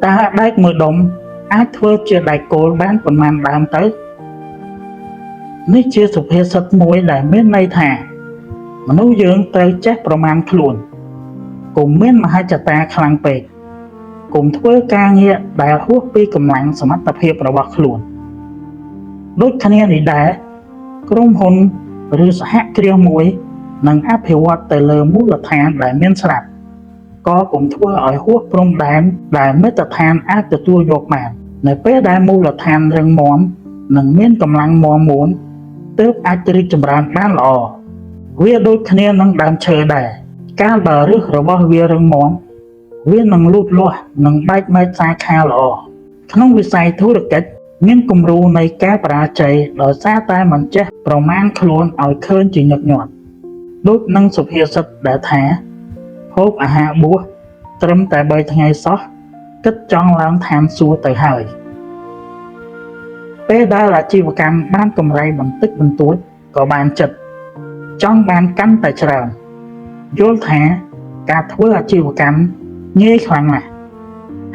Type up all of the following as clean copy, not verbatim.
តើដែកមួយដុំអាចធ្វើជាដែកគោលបានប៉ុន្មានដើមទៅនេះជាសុភាសិតមួយដែលមានន័យថាមនុស្សយើងត្រូវចេះប្រមាណខ្លួនកុំមានមហិច្ឆតាខ្លាំងពេកកុំធ្វើការងារដែលហួសពីកម្លាំងសមត្ថភាពរបស់ខ្លួនដូចគ្នានេះដែរក្រុមហ៊ុនឬសហគ្រាសមួយនឹងអភិវឌ្ឍទៅលើមូលដ្ឋានដែលមានស្រាប់ក៏កុំធ្វើឲ្យហួសព្រំដែនដែលមាត្រដ្ឋានអាចទទួលយកបាននៅពេលដែលមូលដ្ឋានរឹងមាំនិងមានកម្លាំងមាំមួនទើបអាចរីកចម្រើនបានល្អវាដូចគ្នានឹងដើមឈើដែរកាលបើឫសរបស់វារឹងមាំវានឹងលូតលាស់និងបែកមែកសាខាល្អក្នុងវិស័យធុរកិច្ចមានគំរូនៃការបរាជ័យដោយសារតែមិនចេះប្រមាណខ្លួនឲ្យឃើញជាញឹកញាប់ដូចនឹងសុភាសិតដែលថាហូបអាហារបួសត្រឹមតែ3ថ្ងៃសោះគិតចង់ឡើងឋានសួគ៌ទៅហើយពេលដែលអាជីវកម្មបានកម្រៃបន្តិចបន្តួចក៏បានចិត្តចង់បានកាន់តែច្រើនយល់ថាការធ្វើអាជីវកម្មងាយខ្លាំងណាស់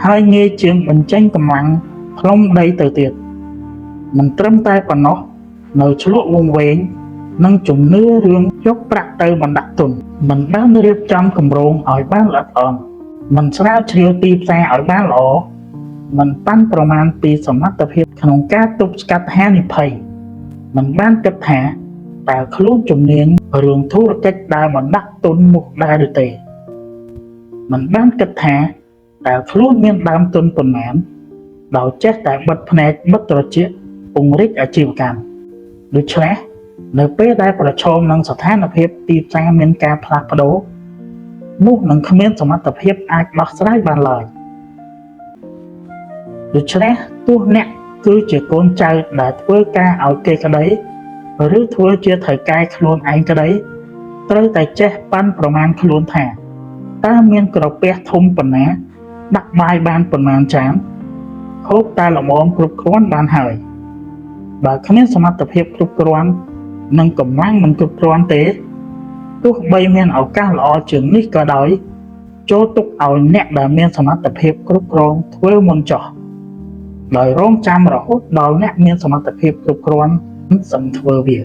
ហើយងាយជាងបញ្ចេញកម្លាំងផ្លុំដីទៅទៀតមិនត្រឹមតែប៉ុណ្ណោះនៅឆ្លក់វង្វេងនិងជំនឿរឿងយកប្រាក់ទៅបណ្ដាក់ទុនមិនបានរៀបចំគម្រោងឲ្យបានល្អិតល្អន់មិនស្រាវជ្រាវទីផ្សារឲ្យបានល្អមិនប៉ាន់ប្រមាណពីសមត្ថភាពក្នុងការទប់ស្កាត់ហានិភ័យមិនបានគិតថាតើខ្លួនជំនាញរឿងធុរកិច្ចដែលបណ្ដាក់ទុននោះដែរឬទេមិនបានគិតថាតើខ្លួនមានដើមទុនប៉ុន្មានដោយចេះតែបិទភ្នែកបិទត្រចៀកពង្រីកអាជីវកម្មដូច្នេះនៅពេលដែលប្រឈមនឹងស្ថានភាពទីផ្សារមានការផ្លាស់ប្ដូរនោះនឹងគ្មានសមត្ថភាពអាចដោះស្រាយបានឡើយដូច្នេះទោះអ្នកគឺជាកូនចៅដែលធ្វើការឲ្យគេក្តីឬធ្វើជាថៅកែខ្លួនឯងក្តីត្រូវតែចេះប៉ាន់ប្រមាណខ្លួនថាតើមានក្រពះធំប៉ុណ្ណាដាក់បាយបានប៉ុន្មានចានហូបតែល្មមគ្រប់គ្រាន់បានហើយបើគ្មានសមត្ថភាពគ្រប់គ្រាន់និងកម្លាំងមិនគ្រប់គ្រាន់ទេទោះបីមានឱកាសល្អជាងនេះក៏ដោយចូលទុកឲ្យអ្នកដែលមានសមត្ថភាពគ្រប់គ្រងធ្វើមុនចុះដោយរងចាំរហូតដល់អ្នកមានសមត្ថភាពគ្រប់គ្រាន់សឹមធ្វើវា